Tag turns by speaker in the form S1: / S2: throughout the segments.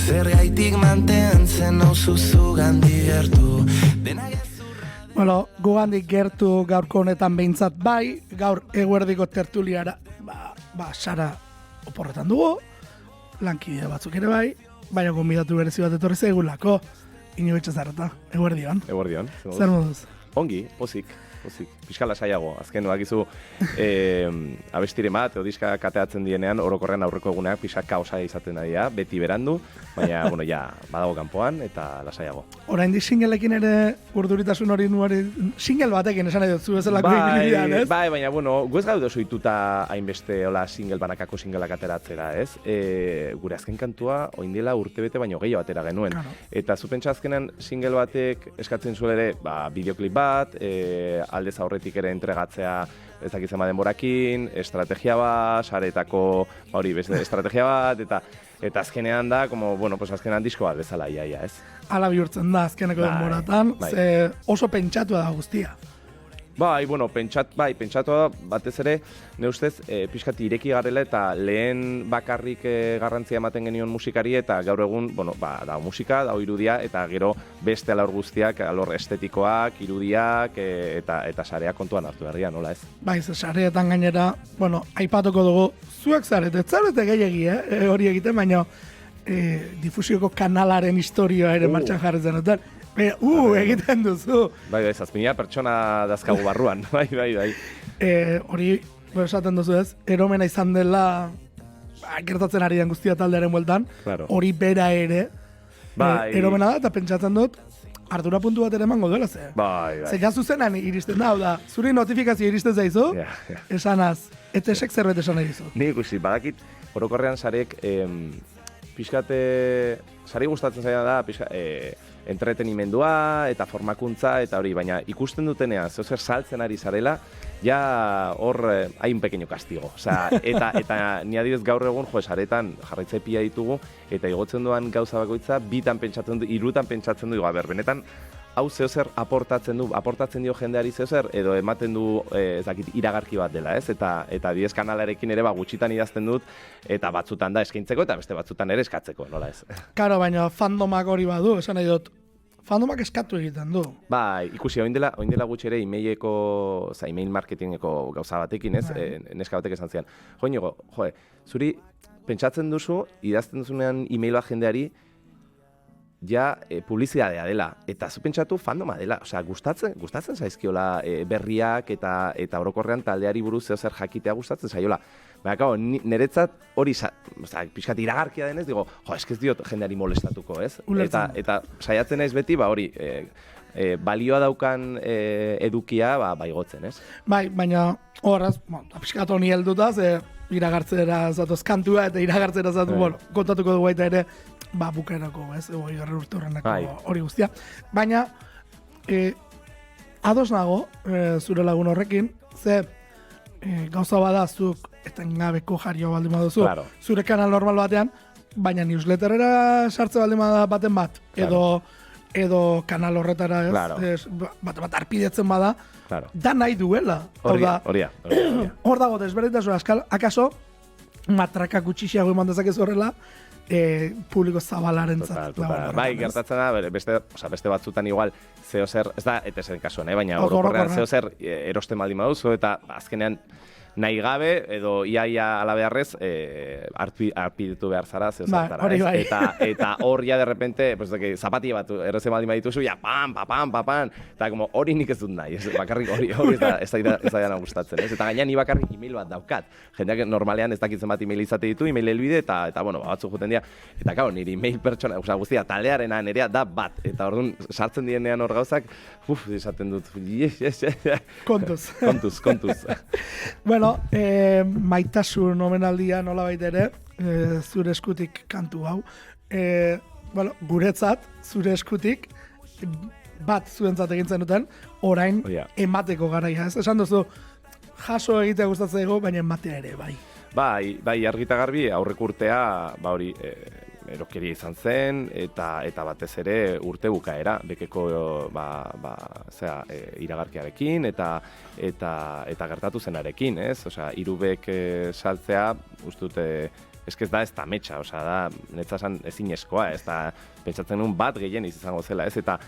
S1: Zergaitik mantentzen nauzu zugandik gertu.
S2: Bueno, gugandik gertu gaurko honetan behintzat bai, gaur eguerdiko tertuliara, Sara oporretan dugu, lankidea batzuk ere bai, baina gonbidatu berezi bat etorri zaigulako, Inigo Zarata, eguerdion.
S3: Eguerdion.
S2: Zer moduz?
S3: Ongi, pozik. Piskala saiago. Azken bakizu abestire bat, diska kateatzen dienean, orokorrean aurreko eguneak pixka kaosa izaten daia, beti berandu, baina, bueno, ja, badago kanpoan eta lasaiago.
S2: Oraindik singleekin ere urduritasun hori nuari, single batekin esan nahi dut zu bezalako ibilibidean, ez?
S3: Bai, baina, bueno, gu ez gaude soituta hainbeste hola banakako singleak ateratzera, ez? Gure azken kantua, oindela urtebete baino gehiago atera genuen.
S2: Claro.
S3: Eta zu pentsa azkenan single batek eskatzen zuen ere, bideoklip bat, aldez aurretik ere entregatzea ez dakitzen denborakin, estrategia bat, saretako beste estrategia bat, eta azkenean da, azkenean disko bat bezala iaia, ez?
S2: Hala bihurtzen da azkeneko denboratan, ze oso pentsatua da guztia.
S3: Pentsatua batez ere, ne ustez, pixkat ireki garela eta lehen bakarrik garrantzia ematen genion musikari eta gaur egun, da musika, da irudia, eta gero beste alor guztiak, alor estetikoak, irudiak, eta sareak kontuan hartu berria, nola ez?
S2: Ze sareetan gainera, aipatuko dugu, zuek zarete gehiagi, hori egiten, baina difusioko kanalaren historioa ere martxan jarretzen duten. Egiten duzu.
S3: Bai, zazpina pertsona dazkagu barruan, bai.
S2: Hori, esaten duzu ez, eromena izan dela, gertatzen ari den guztia taldearen bueltan, hori bera ere, eromena da, eta pentsatzen dut, ardura puntu bat ere emango duela, ze.
S3: Bai.
S2: Ze jazu zenan iristen da, da, zuri notifikazio iristen zaizu, esanaz, etesek zerbait esan nahi dizu.
S3: Ni ikusi, badakit, orokorrean sarek, sari gustatzen zaila da, entretenimendua eta formakuntza eta hori, baina ikusten dutenean zer saltzen ari zarela, ja hor hain pequeño castigo. Eta ni adibidez gaur egun saretan jarraitze pila ditugu eta igotzen duan gauza bakoitza bitan pentsatzen du, hirutan pentsatzen du, benetan hau zer aportatzen dio jendeari zer edo ematen du iragarki bat dela, ez? Eta diez kanalarekin ere gutxitan idazten dut eta batzutan da eskaintzeko eta beste batzutan ere eskatzeko, nola ez?
S2: Karo, baina fandomak hori badu, esan nahi dut, fandomak eskatu egiten du.
S3: Ikusi, oindela gutxi ere email marketingeko gauza batekin, ez? Neska batek esan zian. Zuri pentsatzen duzu, idazten duzunean email bat jendeari, ja publizidadea dela, eta zu pentsatu fandoma dela, gustatzen zaizkiola berriak eta orokorrean taldeari buruz zer jakitea gustatzen zaiola. Baina, niretzat hori, pixkat iragarkia denez, digo, eskez diot jendeari molestatuko, ez? Eta saiatzen naiz beti, hori, balioa daukan edukia, igotzen, ez?
S2: Bai, baina horraz, pixkat honi heldutaz, iragartzera zatoz kantua eta iragartzera zatu, kontatuko dugu baita ere, bukaerako, ez, garri urte horrenako hori guztia. Baina, ados nago, zure lagun horrekin, ze gauza badazuk, etengabeko jarioa baldin baduzu, zure kanal normal batean, baina newsletterera sartze baldin baten bat, edo kanal horretara, ez, bat arpidetzen bada, da nahi duela. Hor dago desberdintasun askal, akaso, matraka gutxixiago eman dezakezu horrela, publiko zabalaren zat.
S3: Bai, gertatzen da, beste batzutan igual zeo zer, ez da, eta zen kasuan, baina orokorrean zeo zer erosten baldin baduzu, eta azkenean nahi gabe, edo iaia alabearrez, arpidetu behar zara, zeo zertara, ez? Eta hor ja, de repente, zapatia bat errezen baldin badituzu, ja, pam, eta hori nik ez dut nahi, bakarrik hori ez da dana gustatzen, ez? Eta gaina ni bakarrik email bat daukat. Jendeak normalean ez dakitzen bat email izate ditu, email helbide, eta batzuk juten dira, eta gau, niri email pertsona, guztia, taldearena nerea da bat, eta orduan sartzen dienean hor gauzak, esaten dut, kontuz.
S2: Bueno, maitasun omenaldia nola baita ere, zure eskutik kantu hau. Guretzat, zure eskutik, bat zuentzat egin zenuten, orain emateko garaia. Esan duzu, jaso egitea gustatzen dugu, baina ematea ere, bai.
S3: Bai, argita garbi, aurreko urtea, hori, erokeria izan zen, eta batez ere urte bukaera, bekeko iragarkiarekin, eta gertatu zenarekin, ez? Osea, irubek saltzea, uste dute, ez da metxa, osea, da, netzazan ezinezkoa, ez da, pentsatzen nuen bat gehien izango zela, ez? Eta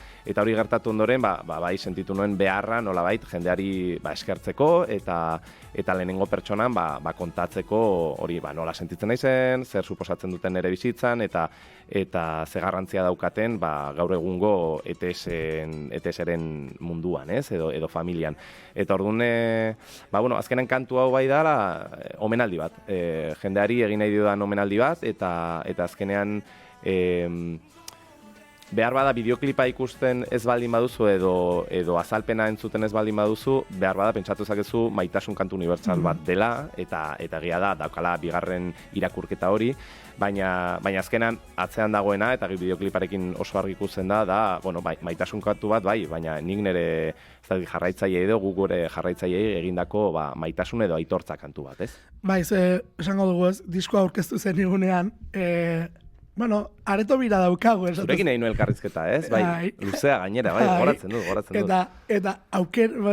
S3: hori gertatu ondoren, bai sentitu nuen beharra, nolabait, jendeari eskertzeko, eta lehenengo pertsonan, kontatzeko hori, nola sentitzen naizen, zer suposatzen duten nire bizitzan, eta ze garrantzia daukaten, gaur egungo ETS-eren munduan, ez? Edo familian. Eta orduan, azkenen kantu hau bai dala, omenaldi bat. Jendeari egin nahi diodan omenaldi bat, eta azkenean, behar bada bideoklipa ikusten ez baldin baduzu edo azalpena entzuten ez baldin baduzu, behar bada pentsatu zakezu maitasun kantu unibertsal bat dela, eta egia da, daukala bigarren irakurketa hori, baina azkenan atzean dagoena, eta bideokliparekin oso argi ikusten da, maitasun kantu bat bai, baina nik nire jarraitzaile edo gu gure jarraitzailei egindako maitasun edo aitortza kantu bat, ez?
S2: Baiz, esango dugu ez, diskoa aurkeztu zen igunean, areto bira daukagu.
S3: Zurekin egin elkarrizketa, ez? Bai, luzea gainera, bai, goratzen dut.
S2: Eta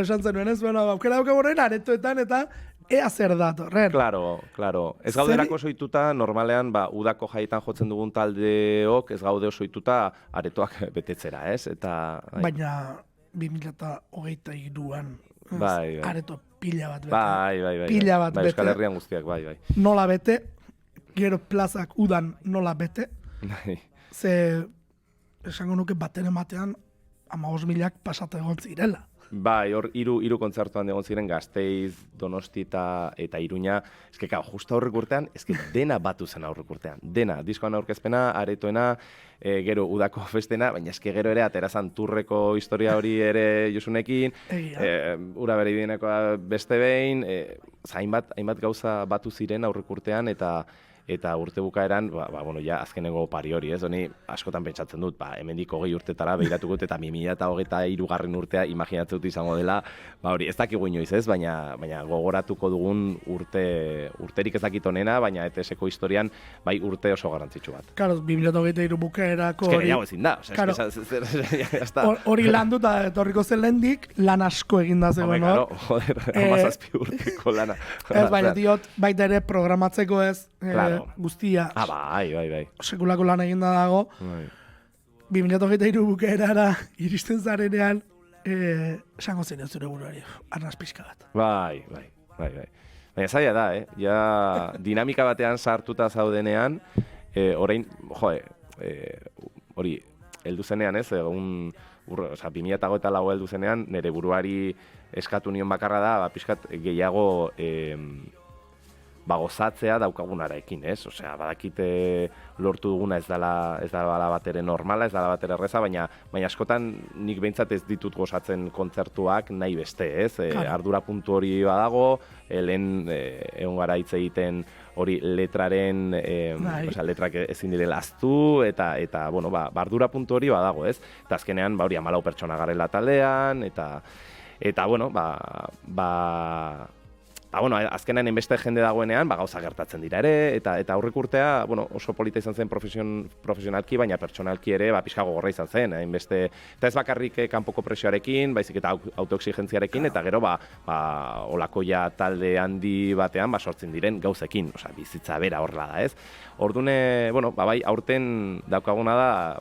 S2: esan zenuen ez, aukera daukagu horren aretoetan, eta ea zer datorren.
S3: Claro. Ez gauderako soituta, normalean, udako jaietan jotzen dugun taldeok, ez gaude soituta aretoak betetzera, ez?
S2: Baina 2023an, areto pila bat bete.
S3: Bai.
S2: Pila bat bete.
S3: Euskal Herrian guztiak, bai.
S2: Nola bete, gero plazak udan nola bete. Ze, esango nuke baten ematean, 15.000 pasata egon zirela.
S3: Bai, hor hiru kontzertuan egon ziren Gasteiz, Donosti eta Iruña. Eske, justo aurrek urtean, dena batu zen aurrek urtean. Dena, diskoan aurkezpena, aretoena, gero udako festena, baina gero ere aterazan turreko historia hori ere Josunekin, ura bere ibidenekoa beste behin, hainbat gauza batu ziren aurrek urtean, eta urte bukaeran, ja, azkenengo pari hori, ez? Honi askotan pentsatzen dut, hemendik 20 urtetara behiratuko eta 2023 urtea imaginatzen dut izango dela, hori, ez dakigu inoiz, ez? Baina gogoratuko dugun urterik ez dakit onena, baina ETS-eko historian, bai urte oso garrantzitsu bat.
S2: Karo, 2023 bukaerako hori...
S3: Gehiago ezin da,
S2: hori landuta etorriko zen lehendik, lan asko eginda zegoen,
S3: no? Joder, 17 urteko lana.
S2: Ez, baina diot, baita ere programatzeko ez, guztia.
S3: Bai.
S2: Sekulako lan eginda dago. 2023 bukaerara iristen zarenean, esango zen zure buruari, arnaz pixka bat.
S3: Bai. Baina zaila da, ja dinamika batean sartuta zaudenean, orain, hori, heldu zenean, ez, 2024 heldu zenean, nire buruari eskatu nion bakarra da, pixkat gehiago gozatzea daukagunarekin, ez? Osea, badakite lortu duguna ez dela batere normala, ez dela batere erreza, baina askotan nik behintzat ez ditut gozatzen kontzertuak nahi beste, ez? Ardura puntu hori badago, lehen egon gara hitz egiten hori letraren, letrak ezin direla ahaztu, eta ardura puntu hori badago, ez? Eta azkenean, hori 14 pertsona garela taldean, eta azkenean enbeste jende dagoenean, gauza gertatzen dira ere, eta aurrek urtea, oso polita izan zen profesionalki, baina pertsonalki ere, pixka gogorra izan zen, enbeste, eta ez bakarrik kanpoko presioarekin, baizik eta autoexigentziarekin, eta gero, olakoia talde handi batean, sortzen diren gauzekin, bizitza bera horrela da, ez? Ordune, aurten daukaguna da,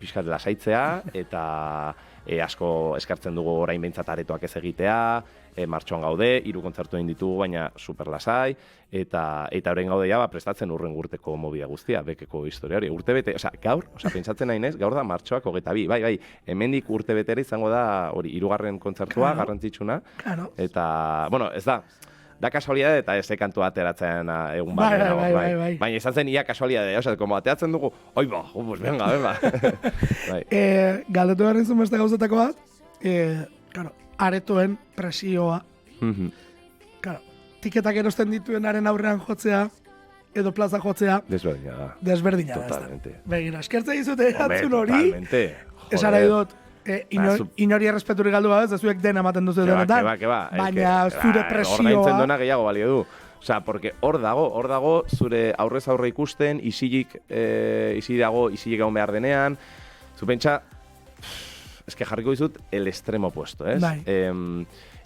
S3: pixka lasaitzea, eta asko eskartzen dugu orain behintzat aretoak ez egitea, martxoan gaude, 3 kontzertu egin ditugu, baina super lasai, eta orain gaude ja, prestatzen urren urteko mobia guztia, bekeko historia hori. Urtebete, gaur, pentsatzen nahi nez, gaur da martxoak 22, bai, hemendik urtebetera izango da, hori, 3. kontzertua, garrantzitsuna, eta, ez da kasualidade eta ez kantu ateratzen egun bat.
S2: Bai.
S3: Baina izan zen ia kasualidade, como ateatzen dugu, pues venga.
S2: Galdetu behar nizun beste gauzetako bat, aretoen presioa. Tiketak erosten dituenaren aurrean jotzea, edo plaza jotzea. Desberdina da.
S3: Totalmente.
S2: Begira, eskertza dizute erantzun hori.
S3: Totalmente.
S2: Esara dut, inori errespeturik galdu ez zuek dena ematen duzu denetan. Baina zure presioa...
S3: Hor gaintzen duena gehiago balio du. Osea, porque hor dago zure aurrez aurre ikusten, isilik egon behar denean. Zu pentsa, jarriko dizut el extremo opuesto, ez?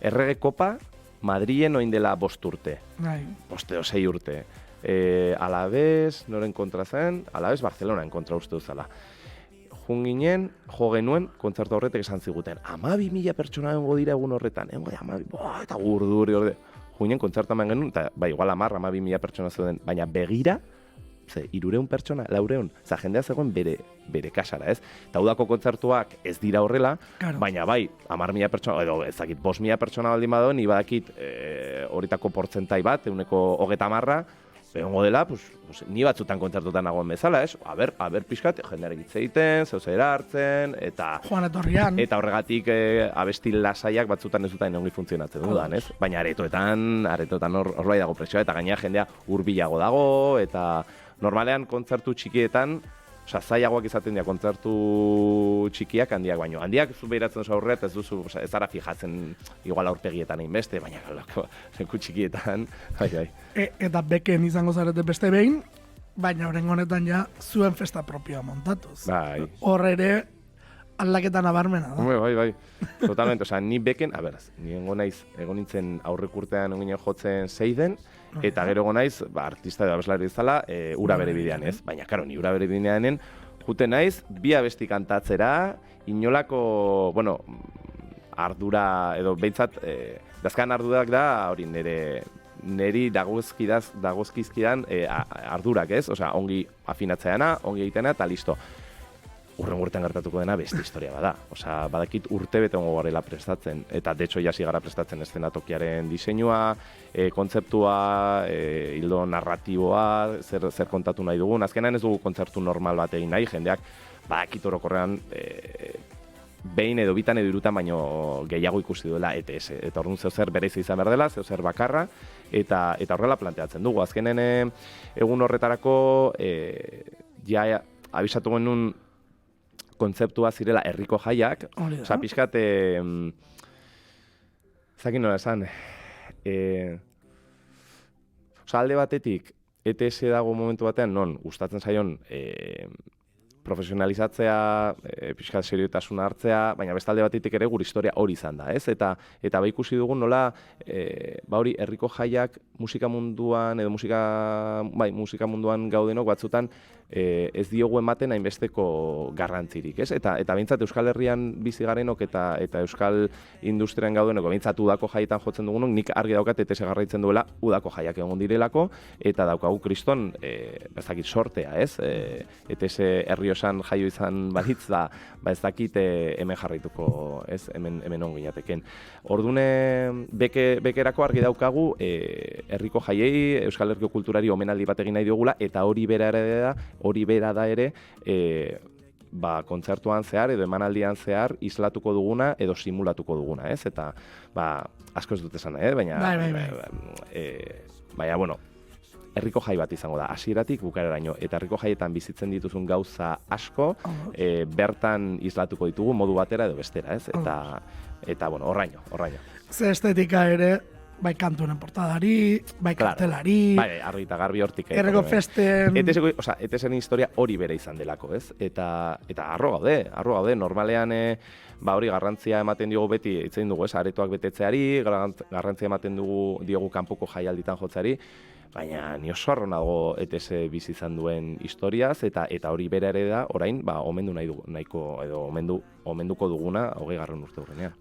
S3: Errege kopa, Madrilen oin dela 5 urte. 5 o 6 urte. Alabez, noren kontra zen, Alabez Barcelonaren kontra uste duzala. Jun ginen, jo genuen, kontzertu horretek esan ziguten, 12.000 pertsona egongo dira egun horretan, eta gurduri horde. Jun ginen, kontzertu eman genuen, eta igual 12.000 pertsona zeuden, baina begira, 300 pertsona, 400, jendea zegoen bere kasara, ez? Eta udako kontzertuak ez dira horrela, baina bai, 10.000 pertsona, edo ezakit, 5.000 pertsona baldin badoen, ni badakit horitako portzentai bat, 110%, egongo dela, ni batzutan kontzertutan nagoen bezala, ez? Aber pixkat, jendearek hitz egiten, zeuzera hartzen, eta...
S2: Joan etorrian.
S3: Eta horregatik abesti lasaiak batzutan ez dutan ongi funtzionatzen dudan, ez? Baina aretoetan hor bai dago presioa, eta gainera jendea hurbilago dago, eta normalean kontzertu txikietan, zailagoak izaten dira kontzertu txikiak handiak baino. Handiak zu behiratzen oso aurret, ez duzu, ez ara fijatzen igual aurpegietan hainbeste, baina leku txikietan, bai.
S2: Eta beken izango zarete beste behin, baina horren honetan ja zuen festa propioa montatuz.
S3: Bai.
S2: Hor ere aldaketan nabarmena da.
S3: Bai. Totalmente, ni beken, ni egon nintzen aurrek urtean onginen jotzen Seiden, eta gero naiz, artista edo abeslari izala, ura bere bidean ez. Baina, karo, ni ura bere bideanen, jute naiz, bi abesti kantatzera, inolako, ardura, edo behintzat, dazkan ardurak da, hori neri dagozkizkidan ardurak ez, ongi afinatzeana, ongi egiteana, eta listo. Urren urtean gertatuko dena beste historia bada. Badakit urte bete ongo garela prestatzen. Eta, de hecho, jasi gara prestatzen eszenatokiaren diseinua, kontzeptua, hildo narratiboa, zer kontatu nahi dugun. Azkenan ez dugu kontzertu normal bat egin nahi, jendeak badakit orokorrean behin edo bitan edo irutan baino gehiago ikusi duela ETS. Eta orduan zeozer bereiz izan behar dela, zeozer bakarra, eta horrela planteatzen dugu. Azkenen egun horretarako ja abisatu genuen kontzeptua zirela herriko jaiak, pixkat, zakin nola esan, alde batetik, ETS dago momentu batean, non, gustatzen zaion, profesionalizatzea, pixkat seriotasuna hartzea, baina bestalde batetik ere gure historia hori izan da, ez? Eta ikusi dugun nola, hori herriko jaiak musika munduan, edo musika munduan gaudenok batzutan, ez diogu ematen hainbesteko garrantzirik, ez? Eta behintzat Euskal Herrian bizi garenok eta Euskal Industrian gaudenok, behintzat udako jaietan jotzen dugunok, nik argi daukat ETS garraitzen duela udako jaiak egon direlako, eta daukagu kriston, bezakit sortea, ez? ETS Herriosan jaio izan balitz da, ez dakit hemen jarraituko, ez? Hemen ongo ginateken. Ordune, bekerako argi daukagu, herriko jaiei, Euskal Herriko kulturari omenaldi bat egin nahi diogula, eta hori bera da ere, kontzertuan zehar edo emanaldian zehar islatuko duguna edo simulatuko duguna, ez? Eta, asko ez dut esan, baina... Baina, bueno, herriko jai bat izango da, hasieratik bukareraino, eta herriko jaietan bizitzen dituzun gauza asko, bertan islatuko ditugu modu batera edo bestera, ez? Eta bueno, horraino.
S2: Ze estetika ere, bai kantunen portadari, bai kartelari...
S3: Bai, argi eta garbi hortik.
S2: Herriko festen...
S3: ETS-en historia hori bere izan delako, ez? Eta arro gaude, normalean hori garrantzia ematen diogu beti, itzein dugu, ez? Aretoak betetzeari, garrantzia ematen diogu kanpoko jaialditan jotzeari, baina ni oso harro nago ETS bizi izan duen historiaz, eta hori bere ere da, orain, omendu nahiko, edo omenduko duguna 20. urte hurrenean.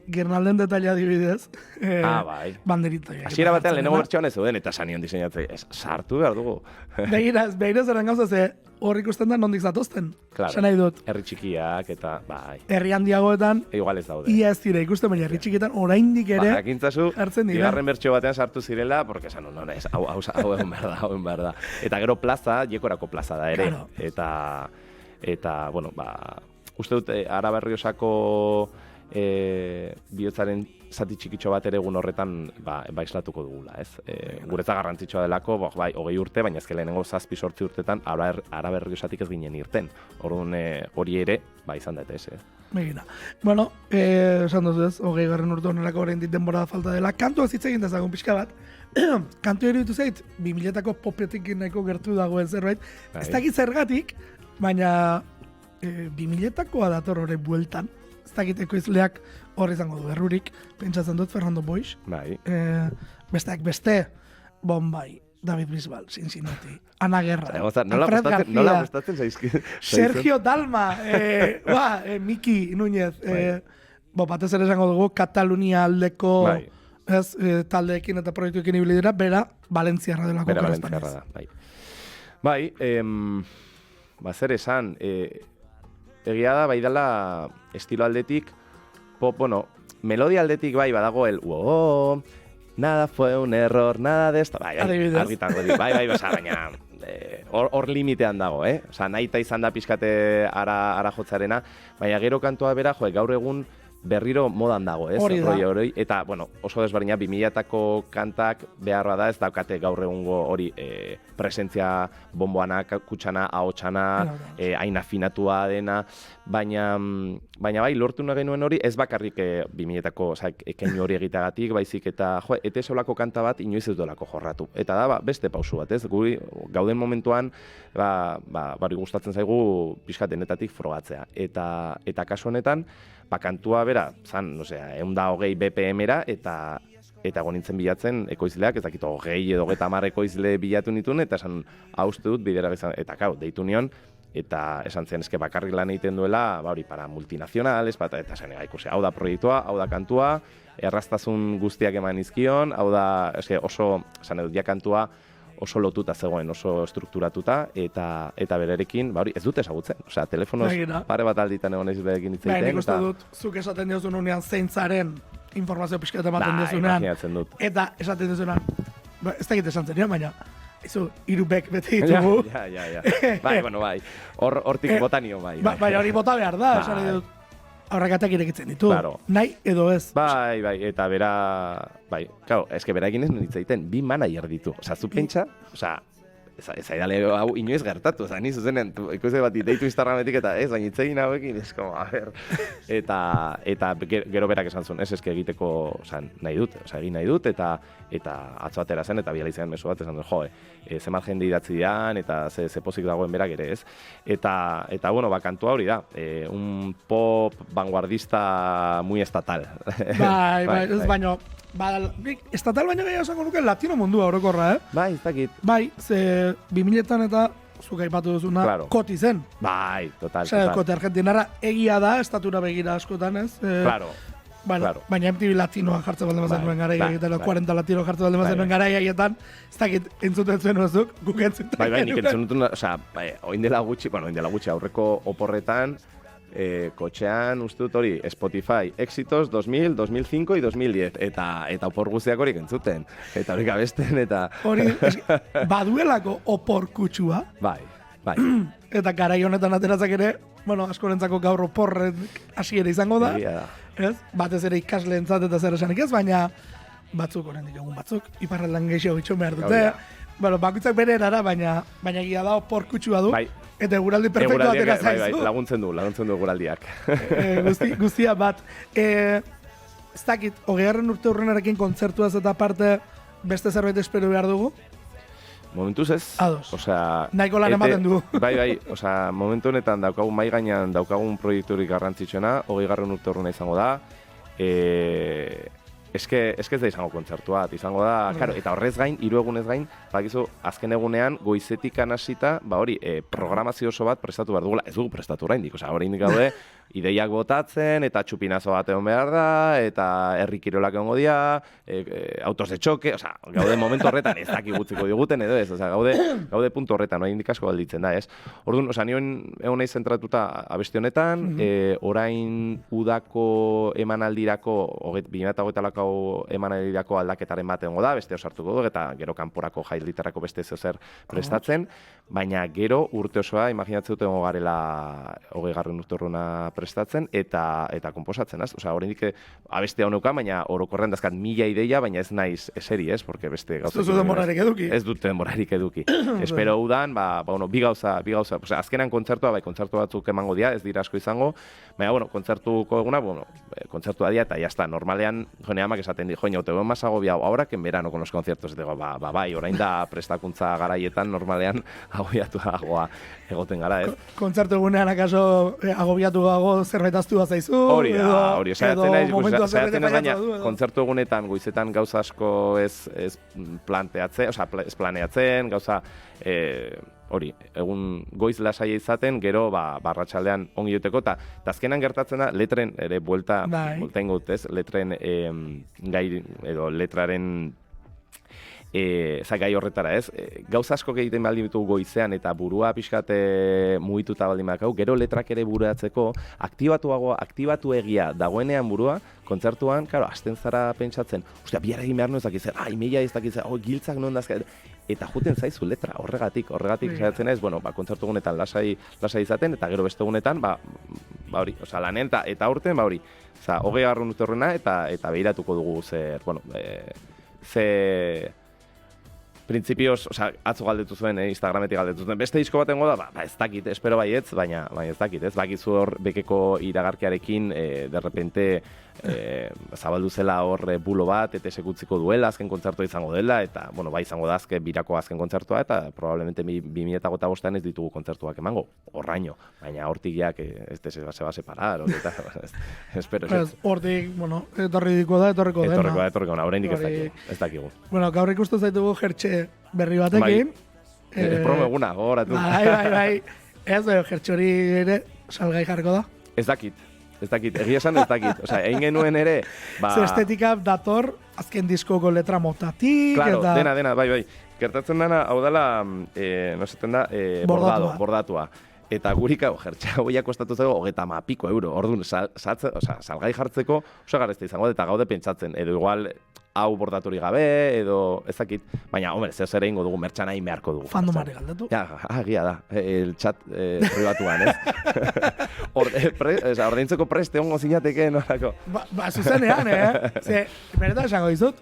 S2: Gernalden detaila adibidez.
S3: Bai.
S2: Banderita.
S3: Hasiera batean lehenengo bertsioan ez zeuden, eta sanion diseinatzei, sartu behar dugu.
S2: Begira zeren gauza, ze hor ikusten da nondik zatozten.
S3: Claro,
S2: nahi dut.
S3: Herri txikiak eta bai.
S2: Herri handiagoetan,
S3: igual ez daude.
S2: Ia ez dira ikusten, baina herri txikietan oraindik ere
S3: hartzen dira. Bigarren bertsio batean sartu zirela, porque esan, no, ez, hau egon behar da. Eta gero plaza, Jekorako plaza da ere. Claro. Eta, bueno, uste dut, Araberriosako bihotzaren zati txikitxo bat ere egun horretan islatuko dugula, ez? Guretza garrantzitsua delako, 20 urte, baina ezke lehenengo 7-8 urtetan Araberriosatik ez ginen irten. Orduan hori ere, izan da ez.
S2: Begina. Bueno, esan dut ez, 20. urte honerako oraindik denbora falta dela. Kantuaz hitz egin dezagun pixka bat. Kantu eritu zait, 2000-ako popetik nahiko gertu dagoen zerbait. Ez dakit zergatik, baina 2000-akoa dator horre bueltan. Ez dakiteko izleak hor izango du errurik, pentsatzen dut Fernando Boix.
S3: Bai.
S2: Besteak beste, bai, David Bisbal, Cincinnati, Ana Guerra,
S3: nola gustatzen zaizki?
S2: Sergio Dalma, Miki Núñez, batez ere esango dugu, Katalunia aldeko taldeekin eta proiektuekin ibili dira, bera Valentziarra delako.
S3: Bera Valentziarra da, bai. Bai, zer esan, egia da, bai dela estilo aldetik, pop, melodia aldetik bai badago nada fue un error, nada de esto, bai, argitango dit, bai, baina hor limitean dago, Osa, nahita izan da pixkate ara jotzarena, baina gero kantoa bera, gaur egun berriro modan dago, ez?
S2: Hori da.
S3: Eta, oso desberdina, 2000-tako kantak beharra da, ez daukate gaur egungo hori presentzia bomboana, kutsana, ahotsana, hain afinatua dena, baina bai, lortu nahi genuen hori, ez bakarrik 2000-tako, ekeinu hori egitagatik, baizik eta, ete solako kanta bat inoiz ez dolako jorratu. Eta da, beste pausu bat, ez? Guri, gauden momentuan, bari gustatzen zaigu pixkat denetatik frogatzea. Eta kasu honetan, kantua bera, zan, 120 BPM-era, eta gonintzen bilatzen ekoizleak, ez dakit 20 edo 30 ekoizle bilatu nituen, eta esan hauste dut bidera izan, eta deitu nion, eta esan zen eske bakarrik lan egiten duela, para multinazionales, eta zen ikusi, hau da proiektua, hau da kantua, erraztasun guztiak eman izkion, hau da, oso, esan edut, kantua, oso lotuta zegoen, oso strukturatuta, eta bererekin, ez dute ezagutzen. Osea, telefonoz pare bat alditan egon ez berekin hitz egiten.
S2: Nik uste dut, zuk esaten diozun unean zeintzaren informazio pixketa ematen diozunean. Eta esaten diozunean, ez dakit esan zen, baina, irupek bete ditugu.
S3: Ja. Bai. Hortik bota nio, bai.
S2: Baina hori bota behar da, esan dut. Aurrakatak irekitzen ditu, nahi edo ez.
S3: Bai, eta bera, eske beraekin ez nintza egiten, 2 manager ditu. Osa, zu pentsa, ez aidale hau inoiz gertatu, ni zuzenen, ikusi bat deitu Instagrametik eta ez, baina itzegin hauekin, ez, eta gero berak esan zuen, ez eske egiteko, nahi dut, egin nahi dut, eta atzo atera zen, eta biala izan mesu bat, esan dut, zemat jende idatzi dian, eta ze pozik dagoen berak ere, ez. Eta kantua hori da, un pop vanguardista muy estatal.
S2: Bai, ez baino, estatal baina gehiago esango nuke latino mundua orokorra,
S3: Bai, ez dakit.
S2: Bai, ze 2000etan eta zuk aipatu duzuna, koti zen.
S3: Bai, total.
S2: Kote argentinara egia da, estatura begira askotan, ez?
S3: Claro.
S2: Baina MTV latinoa jartzen baldin bazen nuen gara, 40 latino jartzen baldin bazen nuen gara, haietan, ez dakit entzuten zuen hozuk, guk entzuten.
S3: Bai, nik entzuten, oin dela gutxi aurreko oporretan, kotxean, uste dut hori, Spotify, éxitos 2000, 2005 y 2010, eta opor guztiak horik entzuten, eta horik abesten, eta...
S2: Hori, baduelako opor kutsua.
S3: Bai.
S2: Eta garai honetan ateratzak ere, askorentzako gaur oporren hasi ere izango da. Ez? Batez ere ikasleentzat eta zer esanik ez, baina batzuk oraindik egun batzuk, iparraldean gehiago itxon behar dute. Bakoitzak bere erara, baina egia da opor kutsua du.
S3: Bai.
S2: Eta eguraldi perfektua atera zaizu.
S3: Bai, laguntzen du eguraldiak.
S2: Guztia bat. Ez dakit, 20. urte hurrenarekin kontzertuaz eta parte beste zerbait espero behar dugu?
S3: Momentuz ez.
S2: Ados.
S3: Osea,
S2: nahiko lan ematen du.
S3: Bai, osea, momentu honetan mai gainean daukagun proiekturik garrantzitsuena, 20. urte hurrena izango da. Eske ez da izango kontzertua, izango da, eta horrez gain, 3 egunez gain, bakizu, azken egunean, goizetik hasita, programazio oso bat prestatu behar dugula, ez dugu prestatu oraindik, oraindik gaude, ideiak botatzen, eta txupinazo bat egon behar da, eta herri kirolak egongo dira, autos de choque, gaude momentu horretan, ez daki gutziko diguten, edo ez, gaude puntu horretan, oraindik asko galditzen da, ez? Orduan, nioen egon nahi zentratuta abesti honetan, orain udako emanaldirako, 2008 emanaldirako aldaketaren bat egongo da, beste osartuko du, eta gero kanporako jailitarako beste zeozer prestatzen, baina gero urte osoa, imaginatzen dut egongo garela 20. urte hurrena prestatzen eta konposatzen, az? Osea, oraindik abeste hau neukan, baina orokorrean dazkat 1000 ideia, baina ez naiz eseri, ez? Porque beste gauza...
S2: Ez dut denborarik eduki.
S3: Ez dut denborarik eduki. Espero udan, bi gauza, osea, azkenan kontzertua, kontzertu batzuk emango dira, ez dira asko izango, baina, kontzertuko eguna, kontzertua dira, eta jazta, normalean, jone amak esaten di, joine, te más agobiado ahora que en verano con los conciertos, eta bai, orain da prestakuntza garaietan, normalean, agobiatu dagoa egoten gara, ez?
S2: Kontzertu egunean, akaso, agobiatu dago zerbait aztu bat zaizu.
S3: Hori da, saiatzen naiz baina kontzertu egunetan goizetan gauza asko ez planteatzen, osea, ez planeatzen, gauza hori, egun goiz lasaia izaten, gero arratsaldean ongi joteko, eta azkenan gertatzen da, letren ere buelta ingo dut, ez? Letren gai edo letraren gai horretara, ez? Gauza asko egiten baldin ditugu goizean eta burua pixkat mugituta baldin bakau, gero letrak ere buruatzeko, aktibatu egia dagoenean burua, kontzertuan, karo, hasten zara pentsatzen, ostia, bihar egin behar nuen zakitzen, imeia ez dakitzen, giltzak non dazka, eta juten zaizu letra, horregatik saiatzen ez, kontzertu egunetan lasai izaten, eta gero beste egunetan, hori, oza, lanen, eta aurten, hori, oza, 20. urte horrena, eta behiratuko dugu printzipioz, atzo galdetu zuen, Instagrametik galdetu zuen, beste disko batengo da, ez dakit, espero baietz, baina ez dakit, ez, bakizu hor bekeko iragarkiarekin, derrepente, zabaldu zela hor bulo bat, eta esekutziko duela, azken kontzertua izango dela, eta, bai izango da birako azken kontzertua, eta probablemente 2005 ez ditugu kontzertuak emango, horraino, baina hortigiak se va a separar, eta, espero.
S2: Hortik, etorriko da,
S3: etorriko da, oraindik ez dakigu.
S2: Gaur ikustu zaitugu jertxe berri batekin.
S3: Promo eguna, gogoratu.
S2: Bai. Ez, jertxe hori ere salgai jarriko da.
S3: Ez dakit, egia esan ez dakit. Osea, egin genuen ere...
S2: Ze estetika dator, azken diskoko letra motatik...
S3: Claro, dena, bai. Gertatzen dena, hau dela, noseten da, bordatua. Eta gurika, jertxea goiak kostatu zego, 30 euro. Orduan, salgai jartzeko, oso garezte izango, eta gaude pentsatzen. Edo igual, hau bordatori gabe, edo ezakit. Baina, zeo zer egingo dugu, mertxan nahi meharko dugu.
S2: Fandomari galdetu.
S3: Ja, gia da, el chat privatuan, ez? Ordaintzeko preste hongo zinateke, norako.
S2: Zuzenean, Ze, beretan esango dizut,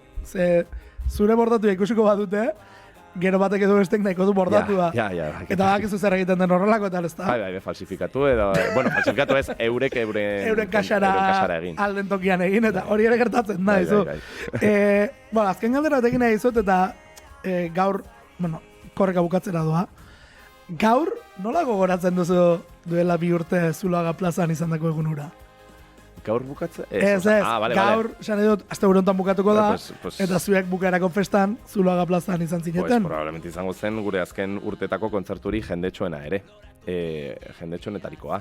S2: zure bordatu ikusiko badute, gero batek edo bestek nahiko du bordatua.
S3: Ja.
S2: Eta bakizu zer egiten den horrelako eta ez da.
S3: Bai, falsifikatu edo... falsifikatu ez, euren
S2: kasara
S3: egin.
S2: Alden tokian egin, eta hori ere gertatzen da, izu. Azken galdera batekin nahi izut, eta gaur, korreka bukatzera doa. Gaur, nola gogoratzen duzu duela 2 urte Zuloaga plazan izan dako egun hura?
S3: Gaur bukatzen?
S2: Gaur, esan edut, azte burontan bukatuko da, eta zuek bukaerako festan Zuloaga plazan izan zineten.
S3: Probablemente izango zen gure azken urtetako kontzerturi jendetxoena ere, jendetxoenetarikoa.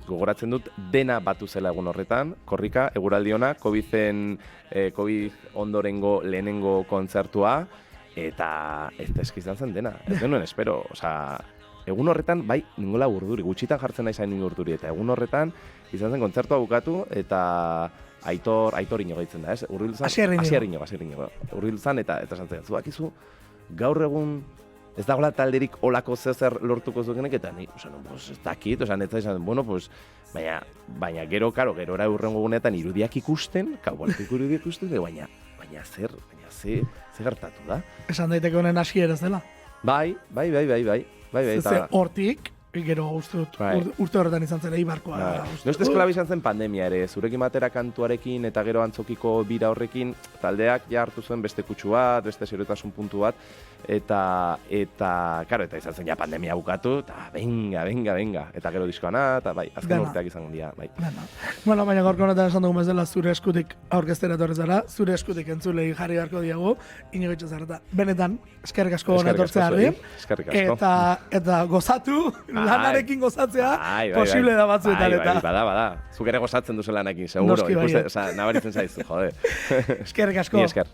S3: Gogoratzen dut, dena batu zela egun horretan, korrika, eguraldi ona, COVID ondorengo lehenengo kontzertua, eta ez eskizan zen dena, ez denuen espero, egun horretan, bai, ningola urduri, gutxitan jartzen nahi zain urduri, eta egun horretan, izan zen kontzertua bukatu, eta Aitor inoga ditzen da, ez? Asier inoga. Urbiltzan, eta esan zen, zuakizu, gaur egun, ez dagoela talderik olako zer lortuko zukenek, eta ni, ez dakit, ez izan, baina gero urrengo gunetan irudiak ikusten, irudiak ikusten, baina zer gertatu da?
S2: Esan daiteke honen Asier ez dela?
S3: Bai.
S2: Ze hortik, gero urte horretan izan zen Eibarkoa.
S3: Noste esklabi izan zen pandemia ere, zurekin batera kantuarekin eta gero antzokiko bira horrekin, taldeak ja hartu zuen beste kutsu bat, beste seriotasun puntu bat, eta izan zen ja pandemia bukatu, eta venga, eta gero diskoana, eta bai, azken urteak izango dira, bai.
S2: Baina gorko honetan esan dugu bezala zure eskutik aurkeztera etorri zara, zure eskutik entzulei jarri beharko diagu, inigo zareta. Benetan, eskerrik asko hona etortzeari, eta gozatu, lanarekin gozatzea, posible da batzuetan eta.
S3: Bada, zuk ere gozatzen duzu lanarekin, seguro, nabaritzen zaizu, jode.
S2: Eskerrik asko.
S3: Ni esker.